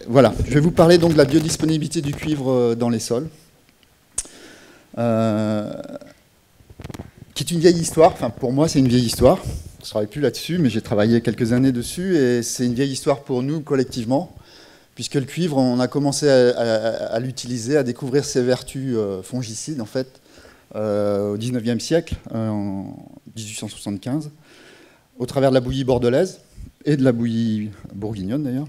Voilà, je vais vous parler donc de la biodisponibilité du cuivre dans les sols, qui est une vieille histoire. Enfin, pour moi, c'est une vieille histoire. Je ne travaille plus là-dessus, mais j'ai travaillé quelques années dessus, et c'est une vieille histoire pour nous collectivement, puisque le cuivre, on a commencé à l'utiliser, à découvrir ses vertus fongicides, en fait, au XIXe siècle, en 1875, au travers de la bouillie bordelaise, et de la bouillie bourguignonne d'ailleurs.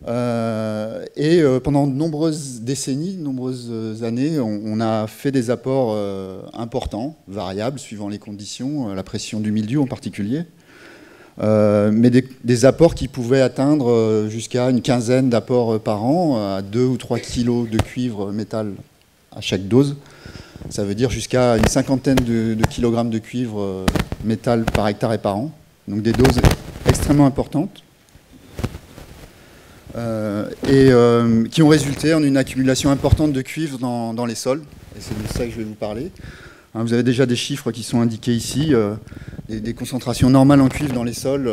Pendant de nombreuses décennies, de nombreuses années, on a fait des apports importants, variables, suivant les conditions, la pression du milieu en particulier, mais des apports qui pouvaient atteindre jusqu'à une quinzaine d'apports par an, à 2 ou 3 kilos de cuivre métal à chaque dose. Ça veut dire jusqu'à une cinquantaine de kilogrammes de cuivre métal par hectare et par an, donc des doses extrêmement importantes. Qui ont résulté en une accumulation importante de cuivre dans les sols. Et c'est de ça que je vais vous parler. Vous avez déjà des chiffres qui sont indiqués ici. Des concentrations normales en cuivre dans les sols,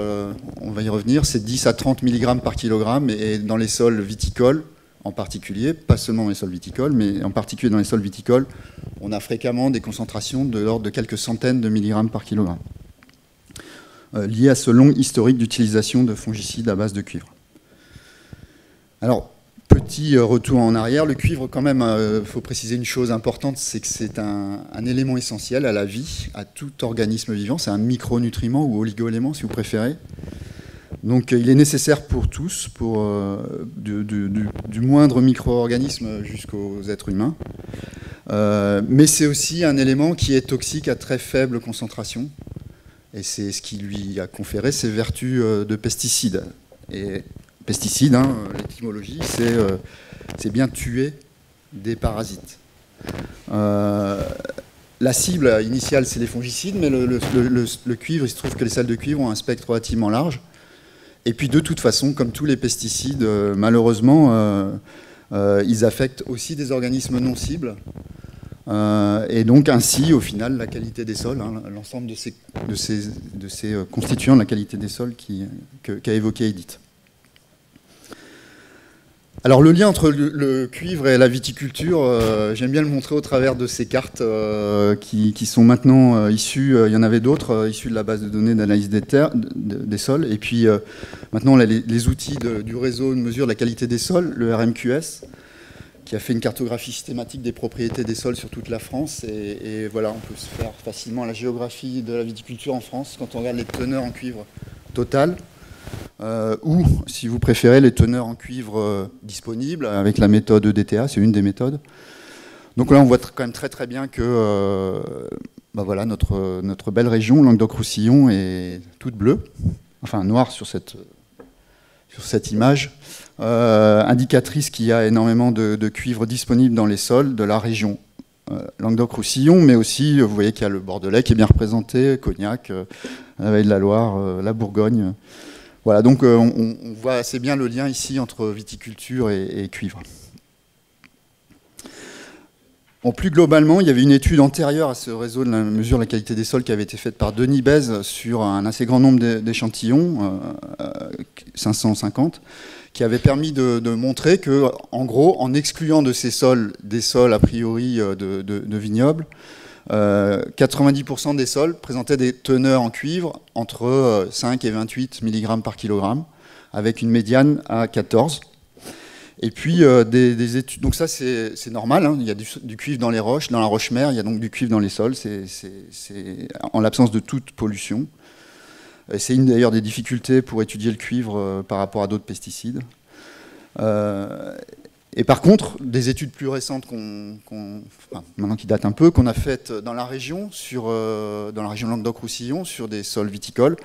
on va y revenir, c'est 10 à 30 mg par kilogramme. Et dans les sols viticoles, en particulier, pas seulement dans les sols viticoles, mais en particulier dans les sols viticoles, on a fréquemment des concentrations de l'ordre de quelques centaines de milligrammes par kilogramme, liées à ce long historique d'utilisation de fongicides à base de cuivre. Alors, petit retour en arrière, le cuivre, quand même, faut préciser une chose importante, c'est que c'est un élément essentiel à la vie, à tout organisme vivant. C'est un micronutriment ou oligoélément, si vous préférez. Donc, il est nécessaire pour tous, du moindre micro-organisme jusqu'aux êtres humains. Mais c'est aussi un élément qui est toxique à très faible concentration. Et c'est ce qui lui a conféré ses vertus de pesticide. Et pesticides, l'étymologie, c'est bien tuer des parasites. La cible initiale, c'est les fongicides, mais le cuivre, il se trouve que les sels de cuivre ont un spectre relativement large. Et puis de toute façon, comme tous les pesticides, malheureusement, ils affectent aussi des organismes non cibles. Et donc ainsi, au final, la qualité des sols, l'ensemble de ces constituants de la qualité des sols qu'a évoqué Edith. Alors le lien entre le cuivre et la viticulture, j'aime bien le montrer au travers de ces cartes qui sont maintenant issues, il y en avait d'autres, issues de la base de données d'analyse des sols, et puis maintenant les outils du réseau de mesure de la qualité des sols, le RMQS, qui a fait une cartographie systématique des propriétés des sols sur toute la France, et voilà, on peut se faire facilement la géographie de la viticulture en France quand on regarde les teneurs en cuivre totales. Ou, si vous préférez, les teneurs en cuivre disponibles avec la méthode EDTA, c'est une des méthodes. Donc là, on voit quand même très très bien que voilà, notre belle région, Languedoc-Roussillon, est toute bleue, enfin noire sur cette image, indicatrice qu'il y a énormément de cuivre disponible dans les sols de la région Languedoc-Roussillon, mais aussi, vous voyez qu'il y a le Bordelais qui est bien représenté, Cognac, la Vallée de la Loire, la Bourgogne. Voilà, donc on voit assez bien le lien ici entre viticulture et cuivre. Bon, plus globalement, il y avait une étude antérieure à ce réseau de la mesure de la qualité des sols qui avait été faite par Denis Bèze sur un assez grand nombre d'échantillons, 550, qui avait permis de montrer que, en gros, en excluant de ces sols des sols a priori de vignobles, 90% des sols présentaient des teneurs en cuivre entre 5 et 28 mg par kilogramme, avec une médiane à 14. Et puis des études. Donc ça, c'est normal. Il y a du cuivre dans les roches, dans la roche-mère. Il y a donc du cuivre dans les sols. C'est en l'absence de toute pollution. C'est une d'ailleurs des difficultés pour étudier le cuivre par rapport à d'autres pesticides. Et par contre, des études plus récentes, maintenant qui datent un peu, qu'on a faites dans la région, dans la région Languedoc-Roussillon, sur des sols viticoles,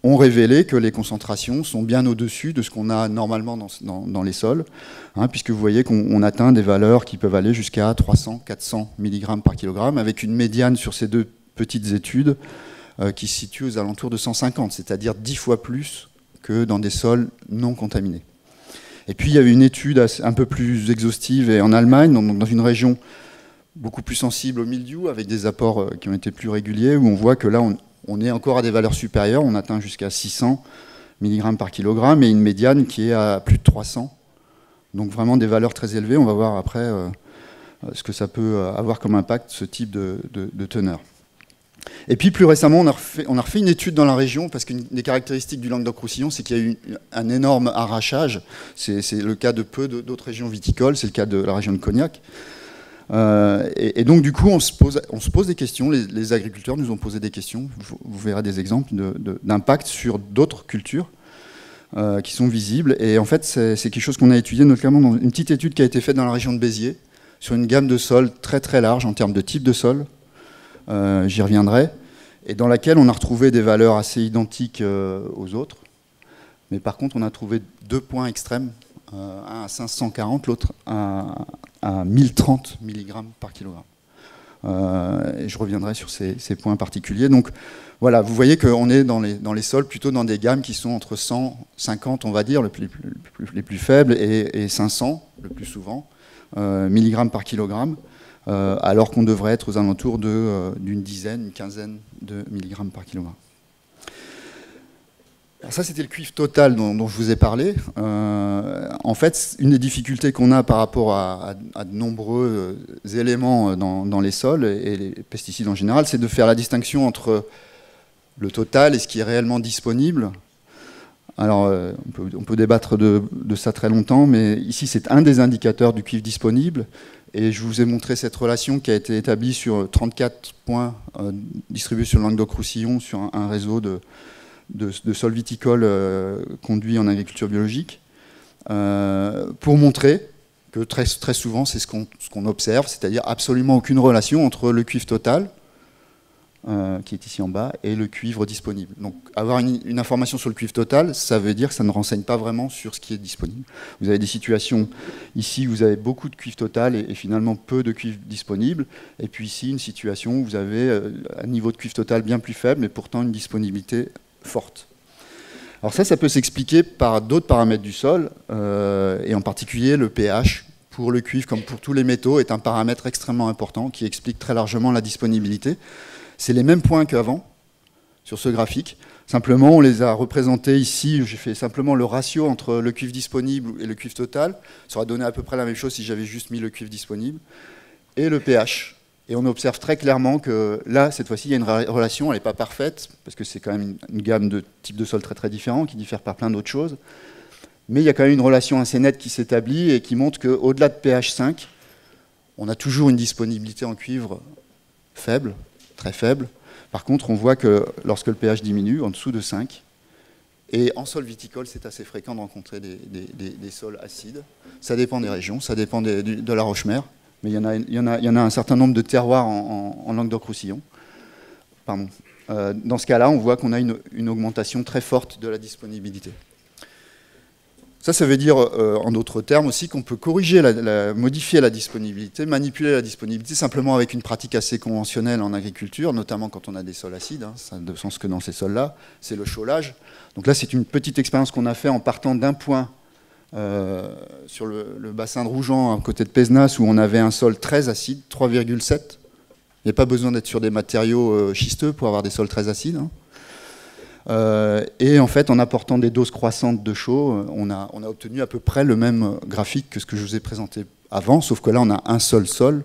ont révélé que les concentrations sont bien au-dessus de ce qu'on a normalement dans les sols, puisque vous voyez qu'on atteint des valeurs qui peuvent aller jusqu'à 300-400 mg par kilogramme, avec une médiane sur ces deux petites études qui se situe aux alentours de 150, c'est-à-dire 10 fois plus que dans des sols non contaminés. Et puis il y avait une étude un peu plus exhaustive en Allemagne, donc dans une région beaucoup plus sensible au mildiou, avec des apports qui ont été plus réguliers, où on voit que là on est encore à des valeurs supérieures, on atteint jusqu'à 600 mg par kilogramme, et une médiane qui est à plus de 300 Donc vraiment des valeurs très élevées. On va voir après ce que ça peut avoir comme impact, ce type de teneur. Et puis plus récemment, on a refait une étude dans la région, parce qu'une des caractéristiques du Languedoc-Roussillon, c'est qu'il y a eu un énorme arrachage. C'est le cas de peu d'autres régions viticoles, c'est le cas de la région de Cognac. Et donc du coup, on se pose des questions, les agriculteurs nous ont posé des questions, vous verrez des exemples d'impact sur d'autres cultures qui sont visibles. Et en fait, c'est quelque chose qu'on a étudié notamment dans une petite étude qui a été faite dans la région de Béziers, sur une gamme de sols très très large en termes de type de sol. J'y reviendrai, et dans laquelle on a retrouvé des valeurs assez identiques aux autres, mais par contre on a trouvé 2 points extrêmes, un à 540, l'autre à 1030 mg par kilogramme. Et je reviendrai sur ces points particuliers. Donc voilà, vous voyez qu'on est dans les sols plutôt dans des gammes qui sont entre 150, on va dire, les plus faibles, et 500, le plus souvent, milligrammes par kilogramme. Alors qu'on devrait être aux alentours d'une dizaine, une quinzaine de milligrammes par kilogramme. Alors ça, c'était le cuivre total dont je vous ai parlé. En fait, une des difficultés qu'on a par rapport à de nombreux éléments dans les sols et les pesticides en général, c'est de faire la distinction entre le total et ce qui est réellement disponible. Alors, on peut débattre de ça très longtemps, mais ici, c'est un des indicateurs du cuivre disponible. Et je vous ai montré cette relation qui a été établie sur 34 points distribués sur le Languedoc-Roussillon, sur un réseau de sols viticoles conduits en agriculture biologique, pour montrer que très souvent, c'est ce qu'on observe, c'est-à-dire absolument aucune relation entre le cuivre total, qui est ici en bas, et le cuivre disponible. Donc avoir une information sur le cuivre total, ça veut dire que ça ne renseigne pas vraiment sur ce qui est disponible. Vous avez des situations, ici vous avez beaucoup de cuivre total et finalement peu de cuivre disponible, et puis ici une situation où vous avez un niveau de cuivre total bien plus faible, mais pourtant une disponibilité forte. Alors ça peut s'expliquer par d'autres paramètres du sol, et en particulier le pH, pour le cuivre comme pour tous les métaux, est un paramètre extrêmement important qui explique très largement la disponibilité. C'est les mêmes points qu'avant, sur ce graphique. Simplement, on les a représentés ici. J'ai fait simplement le ratio entre le cuivre disponible et le cuivre total. Ça aurait donné à peu près la même chose si j'avais juste mis le cuivre disponible. Et le pH. Et on observe très clairement que là, cette fois-ci, il y a une relation. Elle n'est pas parfaite, parce que c'est quand même une gamme de types de sols très très différents, qui diffèrent par plein d'autres choses. Mais il y a quand même une relation assez nette qui s'établit et qui montre qu'au-delà de pH 5, on a toujours une disponibilité en cuivre faible, très faible. Par contre, on voit que lorsque le pH diminue, en dessous de 5, et en sol viticole, c'est assez fréquent de rencontrer des sols acides. Ça dépend des régions, ça dépend de la roche-mère, mais il y en a un certain nombre de terroirs en Languedoc-Roussillon. Pardon. Dans ce cas-là, on voit qu'on a une augmentation très forte de la disponibilité. Ça veut dire, en d'autres termes aussi, qu'on peut corriger, modifier la disponibilité, manipuler la disponibilité simplement avec une pratique assez conventionnelle en agriculture, notamment quand on a des sols acides, hein, ça n'a de sens que dans ces sols-là, c'est le chaulage. Donc là, c'est une petite expérience qu'on a fait en partant d'un point sur le bassin de Rougeant, à côté de Pézenas, où on avait un sol très acide, 3,7. Il n'y a pas besoin d'être sur des matériaux schisteux pour avoir des sols très acides, hein. Et en fait, en apportant des doses croissantes de chaux, on a obtenu à peu près le même graphique que ce que je vous ai présenté avant, sauf que là, on a un seul sol.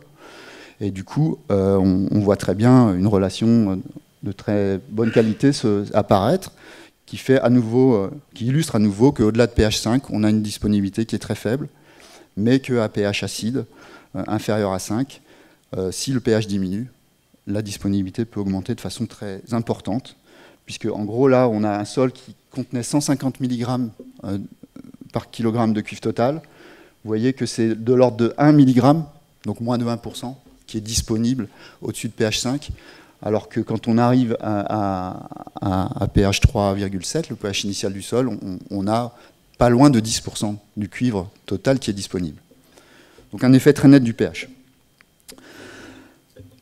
Et du coup, on voit très bien une relation de très bonne qualité apparaître, qui illustre à nouveau qu'au-delà de pH 5, on a une disponibilité qui est très faible, mais qu'à pH acide, inférieur à 5, si le pH diminue, la disponibilité peut augmenter de façon très importante. Puisque en gros là on a un sol qui contenait 150 mg par kilogramme de cuivre total. Vous voyez que c'est de l'ordre de 1 mg, donc moins de 1%, qui est disponible au-dessus de pH 5, alors que quand on arrive à pH 3,7, le pH initial du sol, on a pas loin de 10% du cuivre total qui est disponible. Donc un effet très net du pH.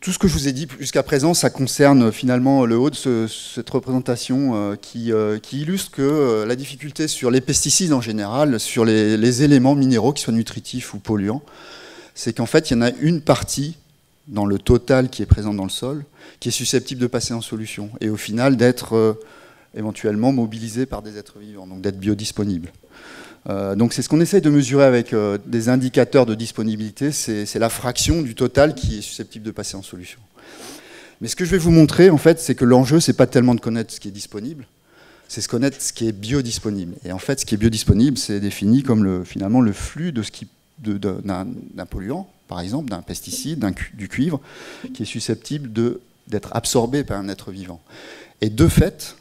Tout ce que je vous ai dit jusqu'à présent, ça concerne finalement le haut de cette représentation qui illustre que la difficulté sur les pesticides en général, sur les éléments minéraux, qui soient nutritifs ou polluants, c'est qu'en fait, il y en a une partie dans le total qui est présente dans le sol, qui est susceptible de passer en solution, et au final d'être éventuellement mobilisée par des êtres vivants, donc d'être biodisponible. Donc c'est ce qu'on essaye de mesurer avec des indicateurs de disponibilité, c'est la fraction du total qui est susceptible de passer en solution. Mais ce que je vais vous montrer, en fait, c'est que l'enjeu, c'est pas tellement de connaître ce qui est disponible, c'est se connaître ce qui est biodisponible. Et en fait, ce qui est biodisponible, c'est défini comme finalement le flux de d'un polluant, par exemple, d'un pesticide, du cuivre, qui est susceptible d'être absorbé par un être vivant. Et de fait,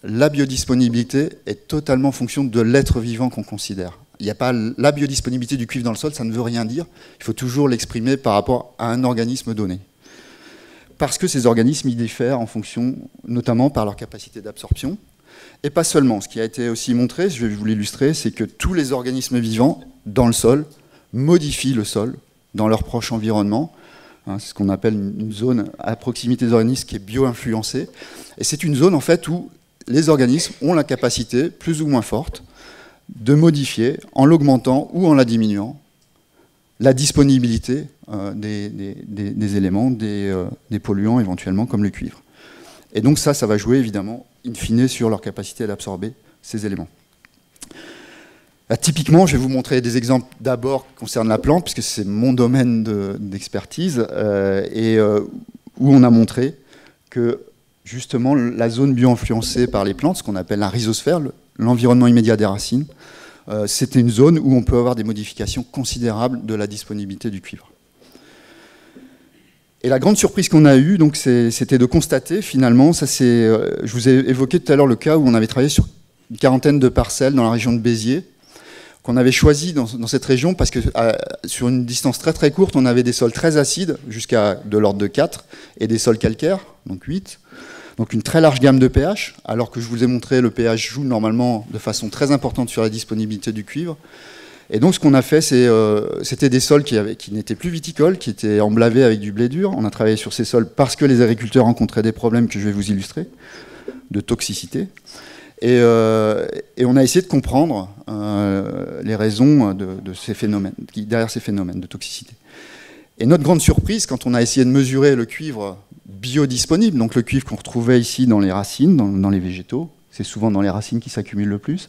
la biodisponibilité est totalement en fonction de l'être vivant qu'on considère. Il n'y a pas la biodisponibilité du cuivre dans le sol, ça ne veut rien dire. Il faut toujours l'exprimer par rapport à un organisme donné. Parce que ces organismes, ils diffèrent en fonction, notamment par leur capacité d'absorption. Et pas seulement. Ce qui a été aussi montré, je vais vous l'illustrer, c'est que tous les organismes vivants dans le sol modifient le sol dans leur proche environnement. C'est ce qu'on appelle une zone à proximité des organismes qui est bio-influencée. Et c'est une zone en fait où les organismes ont la capacité, plus ou moins forte, de modifier, en l'augmentant ou en la diminuant, la disponibilité des éléments, des polluants éventuellement, comme le cuivre. Et donc ça va jouer évidemment, in fine, sur leur capacité d'absorber ces éléments. Typiquement, je vais vous montrer des exemples d'abord qui concernent la plante, puisque c'est mon domaine d'expertise, où on a montré que justement la zone bio-influencée par les plantes, ce qu'on appelle la rhizosphère, l'environnement immédiat des racines, c'était une zone où on peut avoir des modifications considérables de la disponibilité du cuivre. Et la grande surprise qu'on a eue, c'était de constater finalement, je vous ai évoqué tout à l'heure le cas où on avait travaillé sur une quarantaine de parcelles dans la région de Béziers, qu'on avait choisi dans cette région parce que sur une distance très très courte, on avait des sols très acides, jusqu'à de l'ordre de 4, et des sols calcaires, donc 8. Donc une très large gamme de pH, alors que je vous ai montré, le pH joue normalement de façon très importante sur la disponibilité du cuivre. Et donc ce qu'on a fait, c'était des sols qui n'étaient plus viticoles, qui étaient emblavés avec du blé dur. On a travaillé sur ces sols parce que les agriculteurs rencontraient des problèmes que je vais vous illustrer, de toxicité. Et on a essayé de comprendre les raisons de ces phénomènes, derrière ces phénomènes de toxicité. Et notre grande surprise, quand on a essayé de mesurer le cuivre biodisponible, donc le cuivre qu'on retrouvait ici dans les racines, dans les végétaux, c'est souvent dans les racines qui s'accumulent le plus,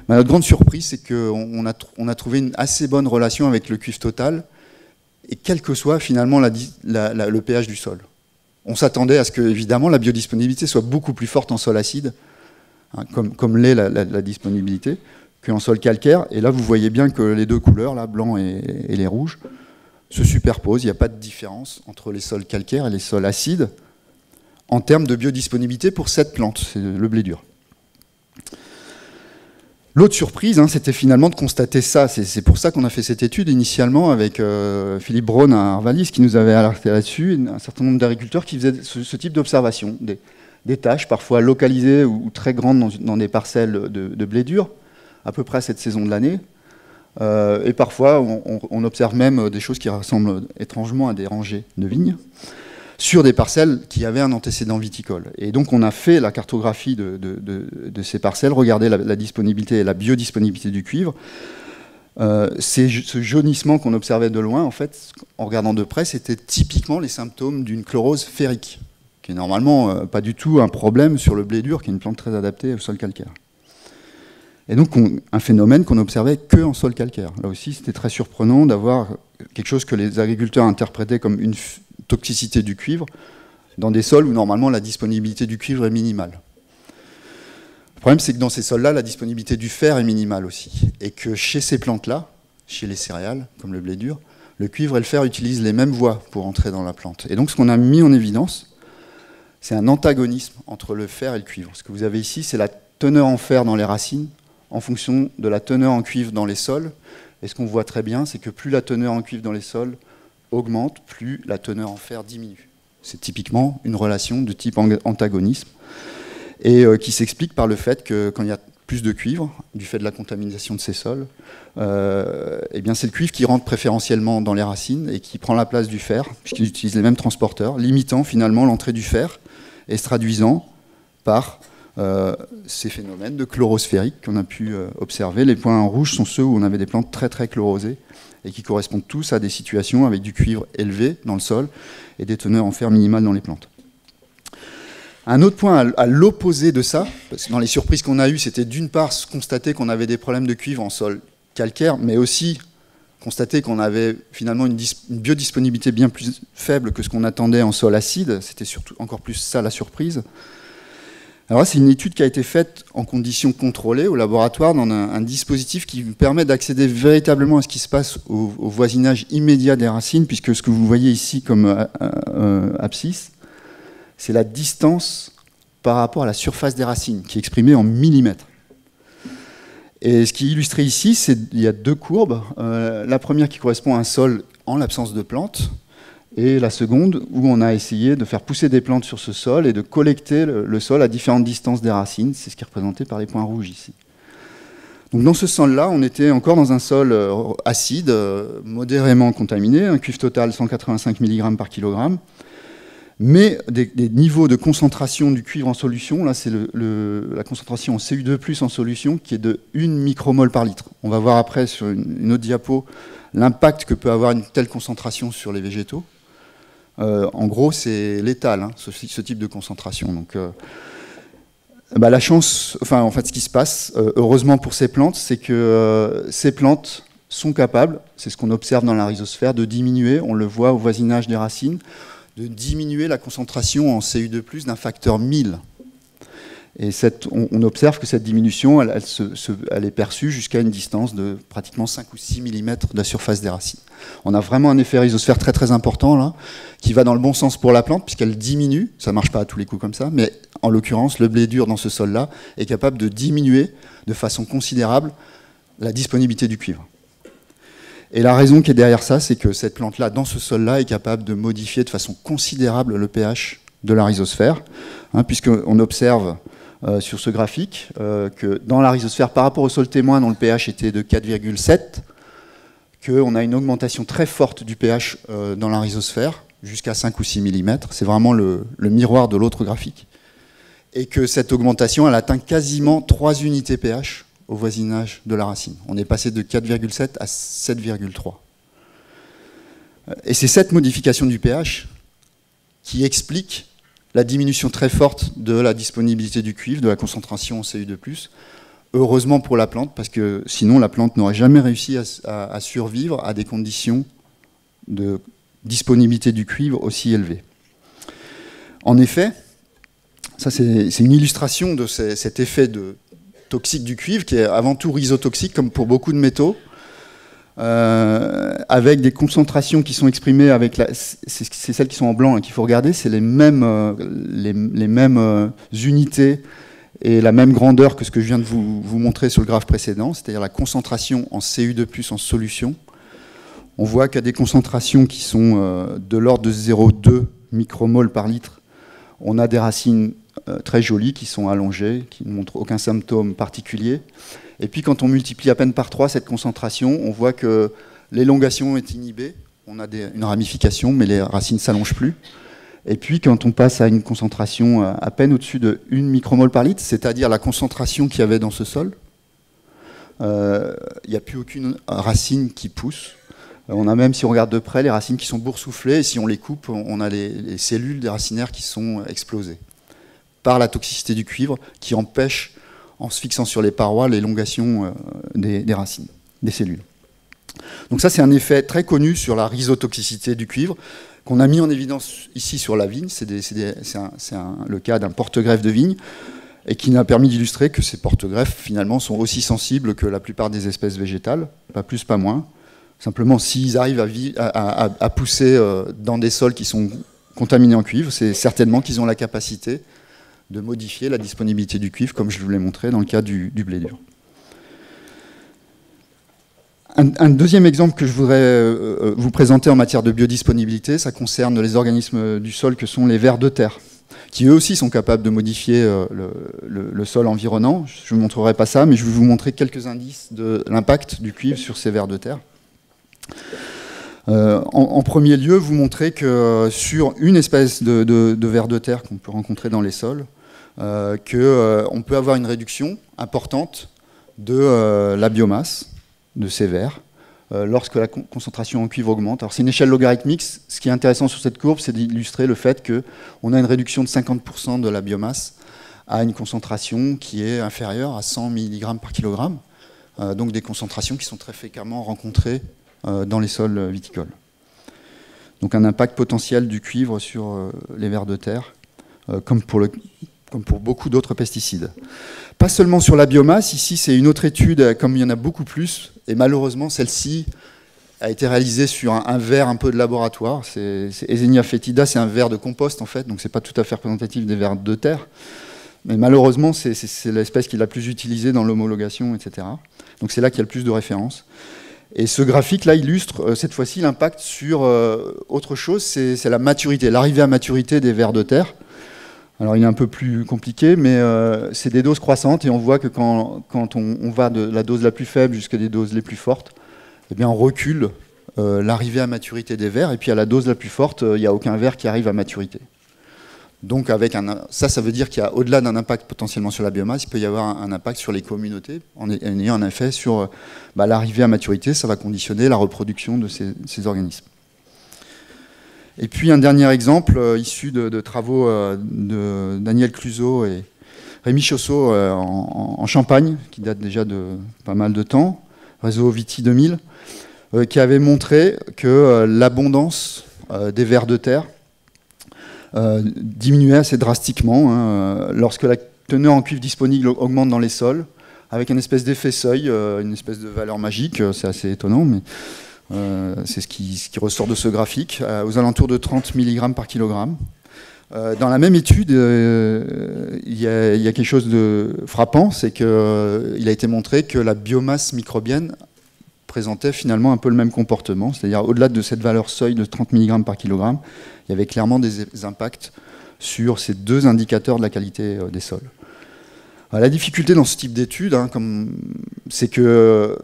notre grande surprise, c'est qu'on a trouvé une assez bonne relation avec le cuivre total, et quel que soit finalement le pH du sol. On s'attendait à ce que, évidemment, la biodisponibilité soit beaucoup plus forte en sol acide, comme l'est la disponibilité, qu'en sol calcaire. Et là, vous voyez bien que les deux couleurs, là, blanc et les rouges, se superposent. Il n'y a pas de différence entre les sols calcaires et les sols acides en termes de biodisponibilité pour cette plante, c'est le blé dur. L'autre surprise, c'était finalement de constater ça. C'est pour ça qu'on a fait cette étude initialement avec Philippe Braun à Arvalis, qui nous avait alerté là-dessus, et un certain nombre d'agriculteurs qui faisaient ce type d'observation, des tâches parfois localisées ou très grandes dans des parcelles de blé dur, à peu près à cette saison de l'année. Et parfois, on observe même des choses qui ressemblent étrangement à des rangées de vignes, sur des parcelles qui avaient un antécédent viticole. Et donc on a fait la cartographie de ces parcelles, regardé la disponibilité et la biodisponibilité du cuivre. Ce jaunissement qu'on observait de loin, en fait, en regardant de près, c'était typiquement les symptômes d'une chlorose ferrique, qui est normalement pas du tout un problème sur le blé dur, qui est une plante très adaptée au sol calcaire. Et donc un phénomène qu'on observait que en sol calcaire. Là aussi, c'était très surprenant d'avoir quelque chose que les agriculteurs interprétaient comme une toxicité du cuivre dans des sols où normalement la disponibilité du cuivre est minimale. Le problème, c'est que dans ces sols-là, la disponibilité du fer est minimale aussi. Et que chez ces plantes-là, chez les céréales, comme le blé dur, le cuivre et le fer utilisent les mêmes voies pour entrer dans la plante. Et donc ce qu'on a mis en évidence, c'est un antagonisme entre le fer et le cuivre. Ce que vous avez ici, c'est la teneur en fer dans les racines en fonction de la teneur en cuivre dans les sols. Et ce qu'on voit très bien, c'est que plus la teneur en cuivre dans les sols augmente, plus la teneur en fer diminue. C'est typiquement une relation de type antagonisme et qui s'explique par le fait que quand il y a plus de cuivre, du fait de la contamination de ces sols, eh bien c'est le cuivre qui rentre préférentiellement dans les racines et qui prend la place du fer, puisqu'il utilise les mêmes transporteurs, limitant finalement l'entrée du fer et se traduisant par ces phénomènes de chlorose ferrique qu'on a pu observer. Les points en rouge sont ceux où on avait des plantes très très chlorosées et qui correspondent tous à des situations avec du cuivre élevé dans le sol et des teneurs en fer minimales dans les plantes. Un autre point à l'opposé de ça, parce que dans les surprises qu'on a eues, c'était d'une part constater qu'on avait des problèmes de cuivre en sol calcaire, mais aussi constater qu'on avait finalement une biodisponibilité bien plus faible que ce qu'on attendait en sol acide. C'était surtout encore plus ça la surprise. Alors là, c'est une étude qui a été faite en conditions contrôlées au laboratoire dans un dispositif qui permet d'accéder véritablement à ce qui se passe au voisinage immédiat des racines, puisque ce que vous voyez ici comme abscisse, c'est la distance par rapport à la surface des racines, qui est exprimée en millimètres. Et ce qui est illustré ici, il y a deux courbes. La première qui correspond à un sol en l'absence de plantes, et la seconde où on a essayé de faire pousser des plantes sur ce sol et de collecter le sol à différentes distances des racines. C'est ce qui est représenté par les points rouges ici. Donc dans ce sol-là, on était encore dans un sol acide, modérément contaminé, un cuivre total 185 mg par kg, mais des niveaux de concentration du cuivre en solution, là c'est la concentration en CU2+, en solution, qui est de 1 micromole par litre. On va voir après sur une autre diapo l'impact que peut avoir une telle concentration sur les végétaux. En gros, c'est létal, hein, ce type de concentration. Donc, la chance, en fait, ce qui se passe, heureusement pour ces plantes, c'est que ces plantes sont capables, c'est ce qu'on observe dans la rhizosphère, de diminuer, on le voit au voisinage des racines, de diminuer la concentration en CU2+, d'un facteur 1000. Et on observe que cette diminution, elle est perçue jusqu'à une distance de pratiquement 5 ou 6 mm de la surface des racines. On a vraiment un effet rhizosphère très très important là, qui va dans le bon sens pour la plante, puisqu'elle diminue, ça ne marche pas à tous les coups comme ça, mais en l'occurrence, le blé dur dans ce sol-là est capable de diminuer de façon considérable la disponibilité du cuivre. Et la raison qui est derrière ça, c'est que cette plante-là, dans ce sol-là, est capable de modifier de façon considérable le pH de la rhizosphère, hein, puisqu'on observe sur ce graphique que dans la rhizosphère, par rapport au sol témoin dont le pH était de 4,7, qu'on a une augmentation très forte du pH dans la rhizosphère, jusqu'à 5 ou 6 mm. C'est vraiment le miroir de l'autre graphique. Et que cette augmentation, elle atteint quasiment 3 unités pH au voisinage de la racine. On est passé de 4,7 à 7,3. Et c'est cette modification du pH qui explique la diminution très forte de la disponibilité du cuivre, de la concentration en CU2+. Heureusement pour la plante, parce que sinon la plante n'aurait jamais réussi à survivre à des conditions de disponibilité du cuivre aussi élevées. En effet, ça c'est une illustration de cet effet toxique du cuivre, qui est avant tout rhizotoxique, comme pour beaucoup de métaux, avec des concentrations qui sont exprimées avec c'est celles qui sont en blanc qu'il faut regarder, c'est les mêmes unités et la même grandeur que ce que je viens de vous montrer sur le graphe précédent, c'est-à-dire la concentration en CU2+ en solution. On voit qu'il y a des concentrations qui sont de l'ordre de 0,2 micromole par litre. On a des racines très jolies qui sont allongées, qui ne montrent aucun symptôme particulier. Et puis quand on multiplie à peine par 3 cette concentration, on voit que l'élongation est inhibée, on a une ramification, mais les racines ne s'allongent plus. Et puis quand on passe à une concentration à peine au-dessus de 1 micromole par litre, c'est-à-dire la concentration qu'il y avait dans ce sol, il n'y a plus aucune racine qui pousse. On a même, si on regarde de près, les racines qui sont boursouflées, et si on les coupe, on a les cellules des racinaires qui sont explosées par la toxicité du cuivre, qui empêche, en se fixant sur les parois, l'élongation des racines, des cellules. Donc ça, c'est un effet très connu sur la rhizotoxicité du cuivre, qu'on a mis en évidence ici sur la vigne. C'est le cas d'un porte-greffe de vigne, et qui nous a permis d'illustrer que ces porte-greffes, finalement, sont aussi sensibles que la plupart des espèces végétales, pas plus, pas moins. Simplement, s'ils arrivent à pousser dans des sols qui sont contaminés en cuivre, c'est certainement qu'ils ont la capacité de modifier la disponibilité du cuivre, comme je vous l'ai montré dans le cas du blé dur. Un deuxième exemple que je voudrais vous présenter en matière de biodisponibilité, ça concerne les organismes du sol que sont les vers de terre, qui eux aussi sont capables de modifier le sol environnant. Je ne vous montrerai pas ça, mais je vais vous montrer quelques indices de l'impact du cuivre sur ces vers de terre. En premier lieu, vous montrer que sur une espèce de vers de terre qu'on peut rencontrer dans les sols, qu'on peut avoir une réduction importante de la biomasse de ces vers lorsque la concentration en cuivre augmente. Alors c'est une échelle logarithmique. Ce qui est intéressant sur cette courbe, c'est d'illustrer le fait qu'on a une réduction de 50% de la biomasse à une concentration qui est inférieure à 100 mg par kilogramme. Donc des concentrations qui sont très fréquemment rencontrées dans les sols viticoles. Donc un impact potentiel du cuivre sur les vers de terre, comme pour beaucoup d'autres pesticides. Pas seulement sur la biomasse, ici c'est une autre étude, comme il y en a beaucoup plus, et malheureusement celle-ci a été réalisée sur un ver un peu de laboratoire. C'est Eisenia foetida, c'est un ver de compost en fait, donc c'est pas tout à fait représentatif des vers de terre. Mais malheureusement, c'est l'espèce qui est la plus utilisée dans l'homologation, etc. Donc c'est là qu'il y a le plus de références. Et ce graphique-là illustre cette fois-ci l'impact sur autre chose, c'est la maturité, l'arrivée à maturité des vers de terre. Alors il est un peu plus compliqué, mais c'est des doses croissantes, et on voit que quand on va de la dose la plus faible jusqu'à des doses les plus fortes, eh bien on recule l'arrivée à maturité des vers, et puis à la dose la plus forte, il n'y a aucun ver qui arrive à maturité. Donc ça veut dire qu'il y a, au-delà d'un impact potentiellement sur la biomasse, il peut y avoir un impact sur les communautés, en ayant un effet sur l'arrivée à maturité. Ça va conditionner la reproduction de ces organismes. Et puis un dernier exemple, issu de travaux de Daniel Cluzot et Rémi Chaussot en Champagne, qui date déjà de pas mal de temps, réseau Viti 2000, qui avait montré que l'abondance des vers de terre diminuait assez drastiquement lorsque la teneur en cuivre disponible augmente dans les sols, avec une espèce d'effet seuil, une espèce de valeur magique. C'est assez étonnant, mais c'est ce qui ressort de ce graphique, aux alentours de 30 mg par kilogramme. Dans la même étude, il y a quelque chose de frappant, c'est qu'il a été montré que la biomasse microbienne présentait finalement un peu le même comportement, c'est-à-dire au-delà de cette valeur seuil de 30 mg par kilogramme, il y avait clairement des impacts sur ces deux indicateurs de la qualité des sols. Alors, la difficulté dans ce type d'études, c'est que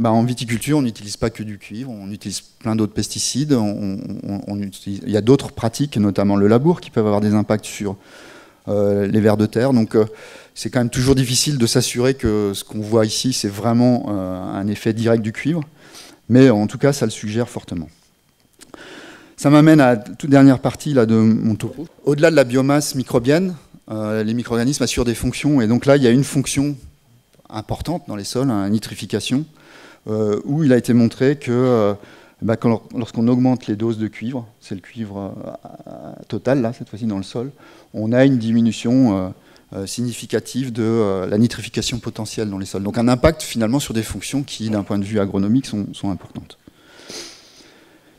en viticulture, on n'utilise pas que du cuivre, on utilise plein d'autres pesticides, il y a d'autres pratiques, notamment le labour, qui peuvent avoir des impacts sur les vers de terre. Donc c'est quand même toujours difficile de s'assurer que ce qu'on voit ici, c'est vraiment un effet direct du cuivre, mais en tout cas, ça le suggère fortement. Ça m'amène à la toute dernière partie là, de mon topo. Au-delà de la biomasse microbienne, les micro-organismes assurent des fonctions, et donc là, il y a une fonction importante dans les sols, la nitrification, où il a été montré que lorsqu'on augmente les doses de cuivre, c'est le cuivre total, là, cette fois-ci dans le sol, on a une diminution significative de la nitrification potentielle dans les sols. Donc un impact finalement sur des fonctions qui, d'un point de vue agronomique, sont importantes.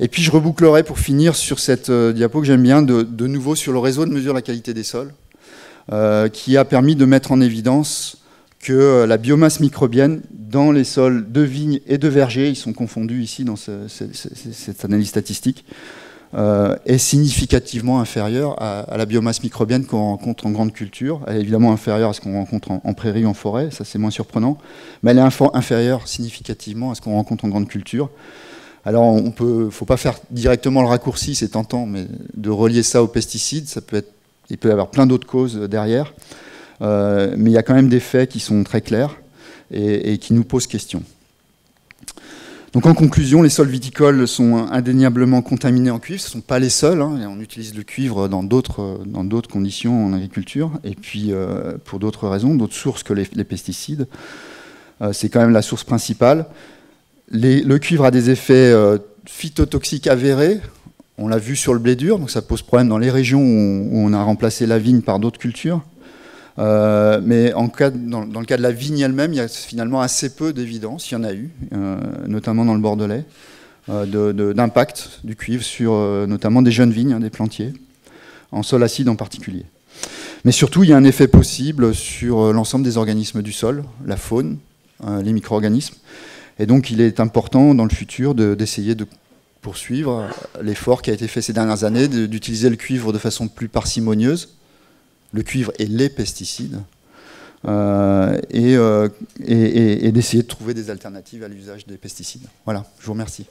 Et puis je rebouclerai pour finir sur cette diapo que j'aime bien, de nouveau sur le réseau de mesure de la qualité des sols, qui a permis de mettre en évidence que la biomasse microbienne dans les sols de vignes et de vergers, ils sont confondus ici dans cette analyse statistique, est significativement inférieure à la biomasse microbienne qu'on rencontre en grande culture. Elle est évidemment inférieure à ce qu'on rencontre en prairie ou en forêt, ça c'est moins surprenant, mais elle est inférieure significativement à ce qu'on rencontre en grande culture. Alors il ne faut pas faire directement le raccourci, c'est tentant, mais de relier ça aux pesticides, il peut y avoir plein d'autres causes derrière. Mais il y a quand même des faits qui sont très clairs et qui nous posent question. Donc en conclusion, les sols viticoles sont indéniablement contaminés en cuivre. Ce ne sont pas les seuls, on utilise le cuivre dans d'autres conditions en agriculture, et puis pour d'autres raisons, d'autres sources que les pesticides. C'est quand même la source principale. Le cuivre a des effets phytotoxiques avérés. On l'a vu sur le blé dur, donc ça pose problème dans les régions où on a remplacé la vigne par d'autres cultures. Mais dans le cas de la vigne elle-même, il y a finalement assez peu d'évidence, il y en a eu, notamment dans le Bordelais, d'impact du cuivre sur notamment des jeunes vignes, des plantiers, en sol acide en particulier. Mais surtout, il y a un effet possible sur l'ensemble des organismes du sol, la faune, les micro-organismes, et donc il est important dans le futur d'essayer de poursuivre l'effort qui a été fait ces dernières années, d'utiliser le cuivre de façon plus parcimonieuse, le cuivre et les pesticides, et d'essayer de trouver des alternatives à l'usage des pesticides. Voilà, je vous remercie.